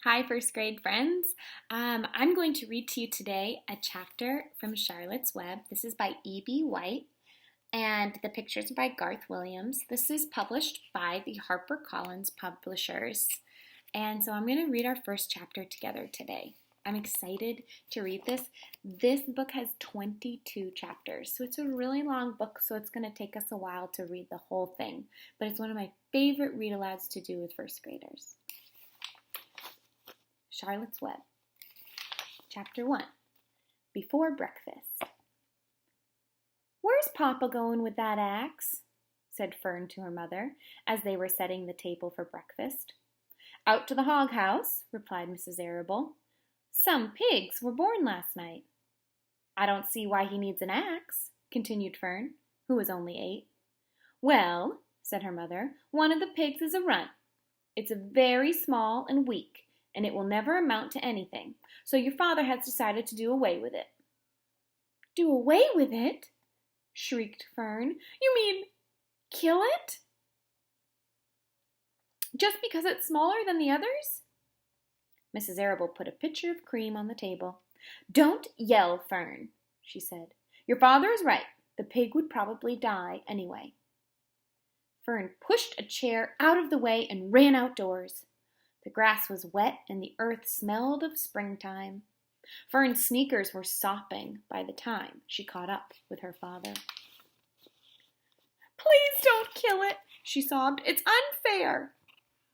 Hi, first grade friends. I'm going to read to you today a chapter from Charlotte's Web. This is by E.B. White, and the pictures are by Garth Williams. This is published by the HarperCollins Publishers. And so I'm going to read our first chapter together today. I'm excited to read this. This book has 22 chapters, so it's a really long book, so it's going to take us a while to read the whole thing. But it's one of my favorite read-alouds to do with first graders. Charlotte's Web, Chapter 1, Before Breakfast. "Where's Papa going with that axe?" said Fern to her mother, as they were setting the table for breakfast. "Out to the hog house," replied Mrs. Arable. "Some pigs were born last night." "I don't see why he needs an axe," continued Fern, who was only 8. "Well," said her mother, "one of the pigs is a runt. It's very small and weak, and it will never amount to anything, so your father has decided to do away with it." "Do away with it?" shrieked Fern. "You mean kill it? Just because it's smaller than the others?" Mrs. Arable put a pitcher of cream on the table. "Don't yell, Fern," she said. "Your father is right. The pig would probably die anyway." Fern pushed a chair out of the way and ran outdoors. The grass was wet and the earth smelled of springtime. Fern's sneakers were sopping by the time she caught up with her father. "Please don't kill it," she sobbed. "It's unfair."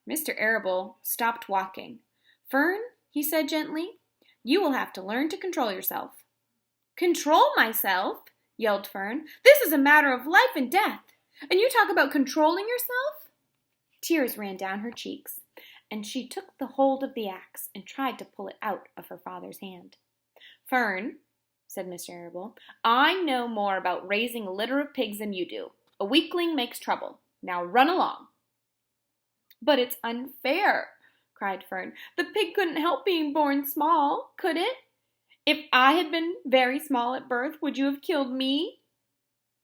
Mr. Arable stopped walking. "Fern," he said gently, "you will have to learn to control yourself." "Control myself?" yelled Fern. "This is a matter of life and death, and you talk about controlling yourself?" Tears ran down her cheeks, and she took the hold of the axe and tried to pull it out of her father's hand. "Fern," said Mr. Arable, "I know more about raising a litter of pigs than you do. A weakling makes trouble. Now run along." "But it's unfair," cried Fern. "The pig couldn't help being born small, could it? If I had been very small at birth, would you have killed me?"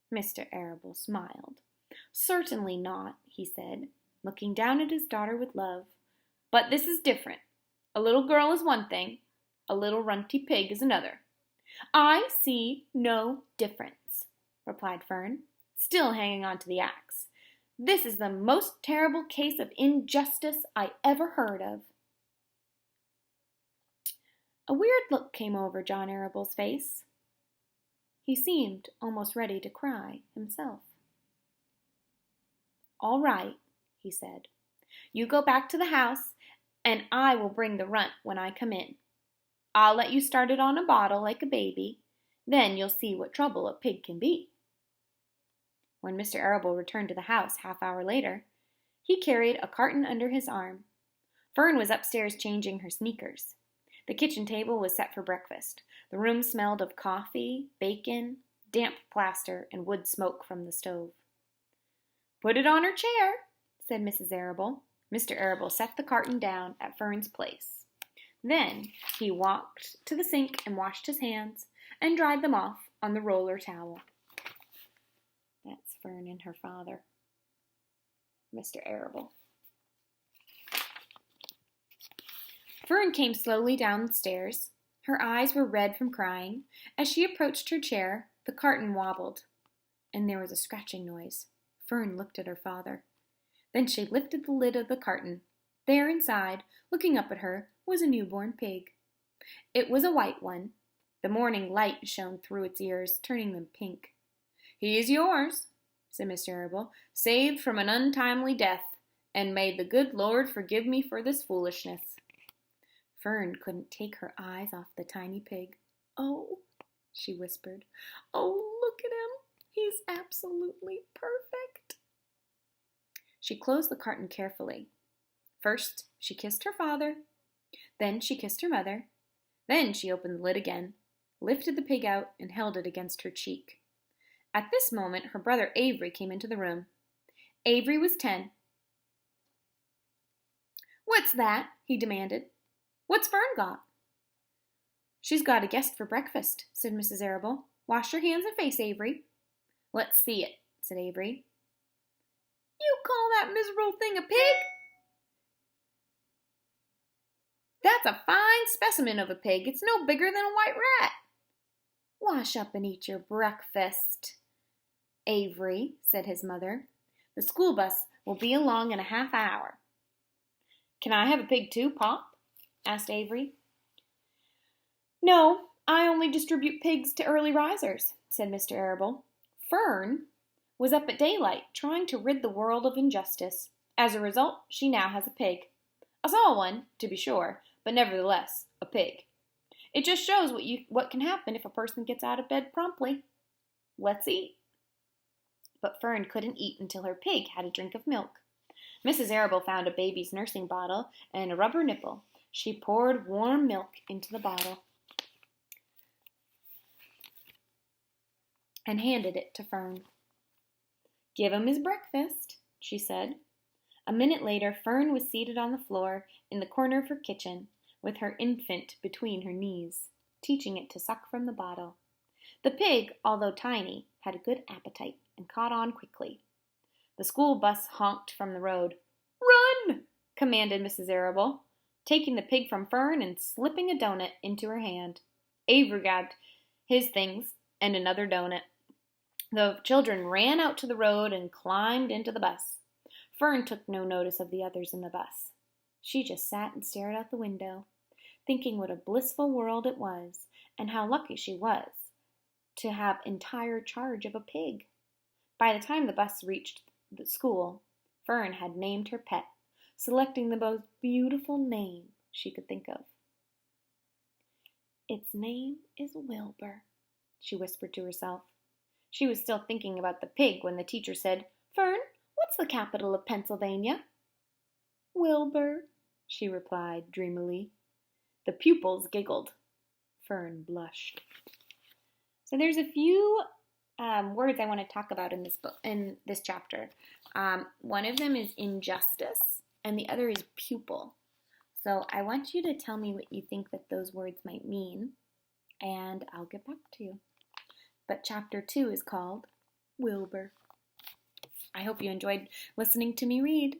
Mr. Arable smiled. "Certainly not," he said, looking down at his daughter with love. "But this is different. A little girl is one thing, a little runty pig is another." "I see no difference," replied Fern, still hanging on to the axe. "This is the most terrible case of injustice I ever heard of." A weird look came over John Arable's face. He seemed almost ready to cry himself. "All right," he said. "You go back to the house, and I will bring the runt when I come in. I'll let you start it on a bottle like a baby. Then you'll see what trouble a pig can be." When Mr. Arable returned to the house half-hour later, he carried a carton under his arm. Fern was upstairs changing her sneakers. The kitchen table was set for breakfast. The room smelled of coffee, bacon, damp plaster, and wood smoke from the stove. "Put it on her chair," said Mrs. Arable. Mr. Arable set the carton down at Fern's place. Then he walked to the sink and washed his hands and dried them off on the roller towel. That's Fern and her father, Mr. Arable. Fern came slowly down the stairs. Her eyes were red from crying. As she approached her chair, the carton wobbled, and there was a scratching noise. Fern looked at her father. Then she lifted the lid of the carton. There inside, looking up at her, was a newborn pig. It was a white one. The morning light shone through its ears, turning them pink. "He is yours," said Mr. Arable, "saved from an untimely death, and may the good Lord forgive me for this foolishness." Fern couldn't take her eyes off the tiny pig. "Oh," she whispered, "oh, look at him. He's absolutely perfect." She closed the carton carefully. First, she kissed her father. Then she kissed her mother. Then she opened the lid again, lifted the pig out, and held it against her cheek. At this moment, her brother Avery came into the room. Avery was 10. "What's that?" he demanded. "What's Fern got?" "She's got a guest for breakfast," said Mrs. Arable. "Wash your hands and face, Avery." "Let's see it," said Avery. "You call that miserable thing a pig?" That's a fine specimen of a pig. It's no bigger than a white rat. Wash up and eat your breakfast, Avery, said his mother. The school bus will be along in a half hour. Can I have a pig too, Pop? Asked Avery. No, I only distribute pigs to early risers, said Mr. Arable. Fern was up at daylight trying to rid the world of injustice. As a result, she now has a pig. A small one, to be sure, but nevertheless, a pig. It just shows what can happen if a person gets out of bed promptly. Let's eat. But Fern couldn't eat until her pig had a drink of milk. Mrs. Arable found a baby's nursing bottle and a rubber nipple. She poured warm milk into the bottle and handed it to Fern. Give him his breakfast, she said. A minute later, Fern was seated on the floor in the corner of her kitchen, with her infant between her knees, teaching it to suck from the bottle. The pig, although tiny, had a good appetite and caught on quickly. The school bus honked from the road. Run! Commanded Mrs. Arable, taking the pig from Fern and slipping a donut into her hand. Avery grabbed his things and another donut. The children ran out to the road and climbed into the bus. Fern took no notice of the others in the bus. She just sat and stared out the window, thinking what a blissful world it was, and how lucky she was to have entire charge of a pig. By the time the bus reached the school, Fern had named her pet, selecting the most beautiful name she could think of. Its name is Wilbur, she whispered to herself. She was still thinking about the pig when the teacher said, Fern, what's the capital of Pennsylvania? Wilbur, she replied dreamily. The pupils giggled. Fern blushed. So there's a few words I want to talk about in this book, in this chapter. One of them is injustice, and the other is pupil. So I want you to tell me what you think that those words might mean, and I'll get back to you. But chapter 2 is called Wilbur. I hope you enjoyed listening to me read.